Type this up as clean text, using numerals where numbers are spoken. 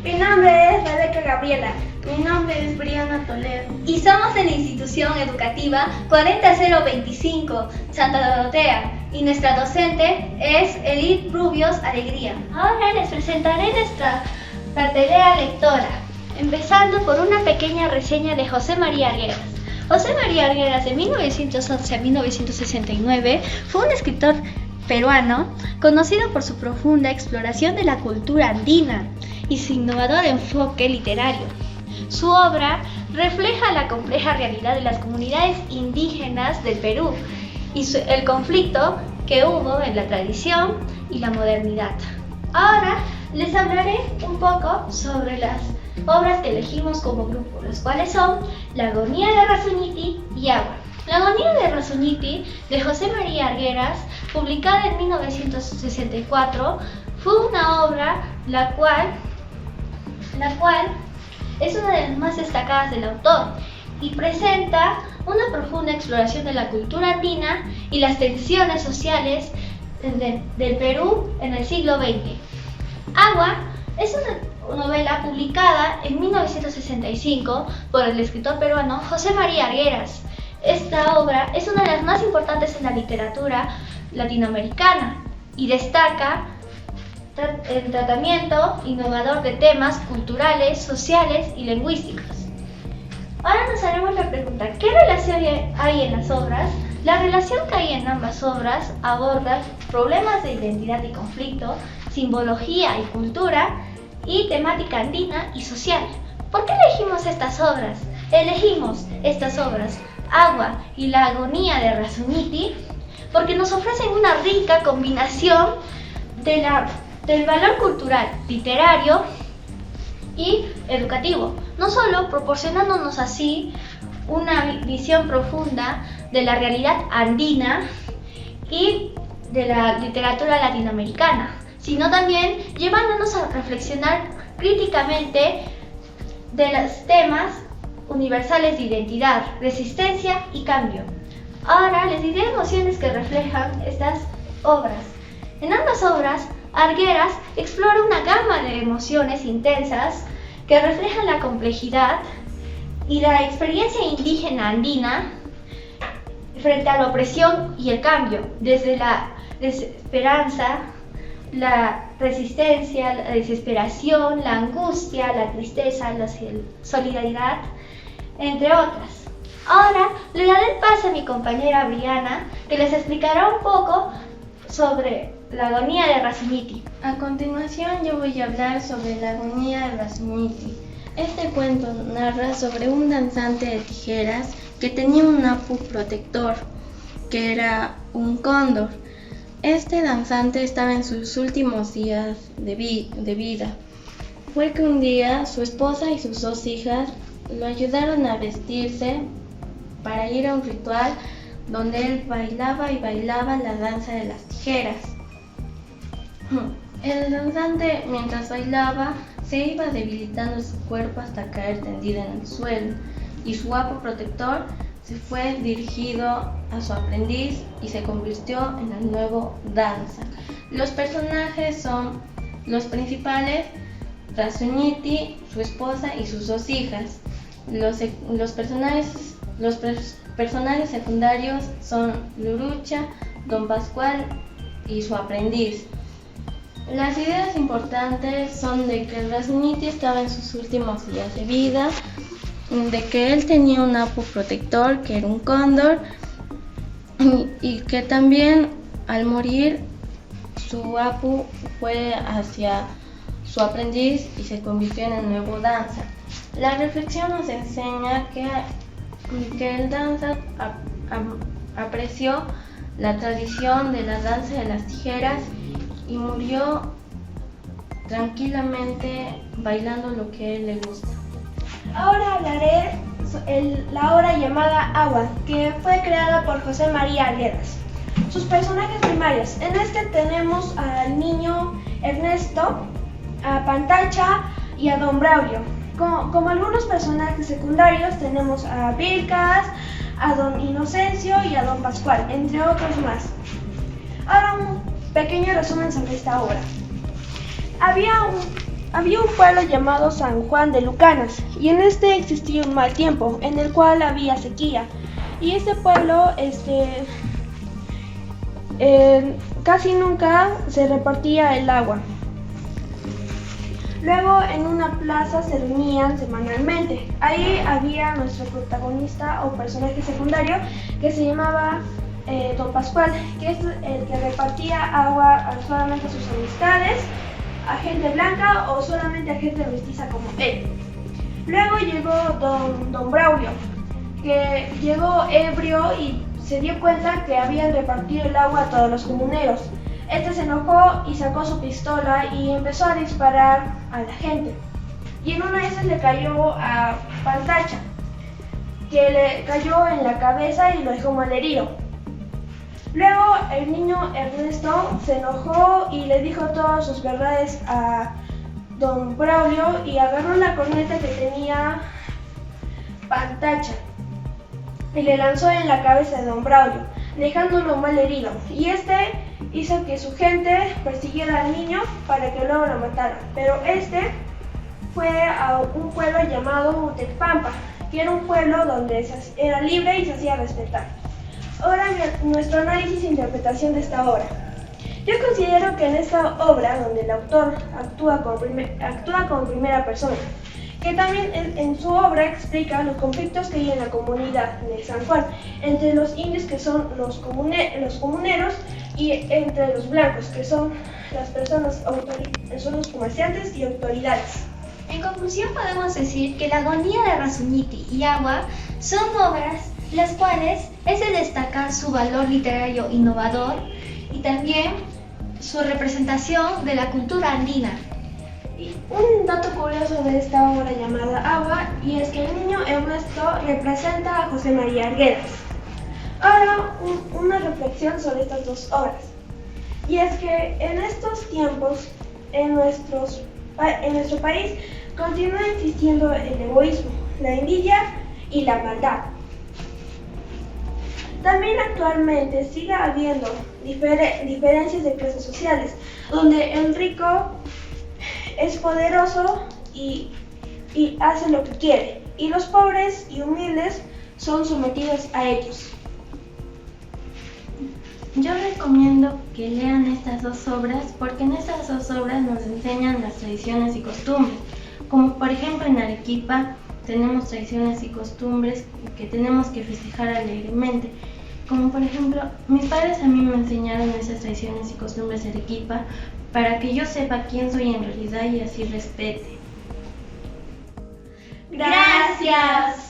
Mi nombre es Rebeca Gabriela. Mi nombre es Briana Toledo. Y somos de la institución educativa 40025 Santa Dorotea y nuestra docente es Edith Rubios Alegría. Ahora les presentaré nuestra cartelera lectora, empezando por una pequeña reseña de José María Arguedas. José María Arguedas, de 1911 a 1969, fue un escritor peruano conocido por su profunda exploración de la cultura andina y su innovador enfoque literario. Su obra refleja la compleja realidad de las comunidades indígenas del Perú y el conflicto que hubo en la tradición y la modernidad. Ahora les hablaré un poco sobre las obras que elegimos como grupo, las cuales son La agonía de Razuñiti y Agua. La agonía de Razuñiti, de José María Arguedas, publicada en 1964, fue una obra la cual es una de las más destacadas del autor y presenta una profunda exploración de la cultura andina y las tensiones sociales del Perú en el siglo XX. Agua es una novela publicada en 1965 por el escritor peruano José María Arguedas. Esta obra es una de las más importantes en la literatura latinoamericana y destaca el tratamiento innovador de temas culturales, sociales y lingüísticos. Ahora nos haremos la pregunta, ¿qué relación hay en las obras? La relación que hay en ambas obras aborda problemas de identidad y conflicto, simbología y cultura y temática andina y social. ¿Por qué elegimos estas obras? Elegimos estas obras, Agua y La agonía de Razuñiti, porque nos ofrecen una rica combinación del valor cultural, literario y educativo, no solo proporcionándonos así una visión profunda de la realidad andina y de la literatura latinoamericana, sino también llevándonos a reflexionar críticamente de los temas universales de identidad, resistencia y cambio. Ahora les diré emociones que reflejan estas obras. En ambas obras, Arguedas explora una gama de emociones intensas que reflejan la complejidad y la experiencia indígena andina frente a la opresión y el cambio, desde la desesperanza, la resistencia, la desesperación, la angustia, la tristeza, la solidaridad, entre otras. Ahora le daré el paso a mi compañera Briana, que les explicará un poco sobre La agonía de Razuñiti. A continuación yo voy a hablar sobre La agonía de Razuñiti. Este cuento narra sobre un danzante de tijeras que tenía un apu protector, que era un cóndor. Este danzante estaba en sus últimos días de vida. Fue que un día su esposa y sus dos hijas lo ayudaron a vestirse para ir a un ritual donde él bailaba y bailaba la danza de las tijeras. El danzante, mientras bailaba, se iba debilitando su cuerpo hasta caer tendido en el suelo, y su apu protector se fue dirigido a su aprendiz y se convirtió en el nuevo danza. Los personajes son los principales: Razuñiti, su esposa y sus dos hijas. Los personajes secundarios son Lurucha, Don Pascual y su aprendiz. Las ideas importantes son de que Razuñiti estaba en sus últimos días de vida, de que él tenía un apu protector, que era un cóndor, y que también al morir su apu fue hacia su aprendiz y se convirtió en el nuevo danza. La reflexión nos enseña que el danza apreció la tradición de la danza de las tijeras y murió tranquilamente bailando lo que a él le gusta. Ahora hablaré la obra llamada Agua, que fue creada por José María Arguedas. Sus personajes primarios: en este tenemos al niño Ernesto, a Pantacha y a Don Braulio. Como algunos personajes secundarios tenemos a Vilcas, a Don Inocencio y a Don Pascual, entre otros más. Ahora un pequeño resumen sobre esta obra. Había Había un pueblo llamado San Juan de Lucanas y en este existía un mal tiempo en el cual había sequía y este pueblo casi nunca se repartía el agua. Luego en una plaza se reunían semanalmente. Ahí había nuestro protagonista o personaje secundario que se llamaba Don Pascual, que es el que repartía agua solamente a sus amistades, a gente blanca o solamente a gente mestiza como él. Luego llegó Don Braulio, que llegó ebrio y se dio cuenta que habían repartido el agua a todos los comuneros. Este se enojó y sacó su pistola y empezó a disparar a la gente. Y en una de esas le cayó a Pantacha, que le cayó en la cabeza y lo dejó malherido. Luego el niño Ernesto se enojó y le dijo todas sus verdades a Don Braulio y agarró la corneta que tenía Pantacha y le lanzó en la cabeza de Don Braulio, dejándolo mal herido. Y este hizo que su gente persiguiera al niño para que luego lo mataran. Pero este fue a un pueblo llamado Utecpampa, que era un pueblo donde era libre y se hacía respetar. Ahora nuestro análisis e interpretación de esta obra. Yo considero que en esta obra, donde el autor actúa como primera persona, que también en su obra explica los conflictos que hay en la comunidad de San Juan, entre los indios, que son los comuneros, y entre los blancos, que son las personas son los comerciantes y autoridades. En conclusión, podemos decir que La agonía de Rasuniti y Agua son obras las cuales es de destacar su valor literario innovador y también su representación de la cultura andina. Y un dato curioso de esta obra llamada Agua, y es que el niño Ernesto representa a José María Arguedas. Ahora una reflexión sobre estas dos obras, y es que en estos tiempos en nuestro país continúa existiendo el egoísmo, la envidia y la maldad. También actualmente sigue habiendo diferencias de clases sociales, donde el rico es poderoso y hace lo que quiere, y los pobres y humildes son sometidos a ellos. Yo recomiendo que lean estas dos obras porque en estas dos obras nos enseñan las tradiciones y costumbres, como por ejemplo en Arequipa tenemos tradiciones y costumbres que tenemos que festejar alegremente. Como por ejemplo, mis padres a mí me enseñaron esas tradiciones y costumbres de Arequipa para que yo sepa quién soy en realidad y así respete. Gracias.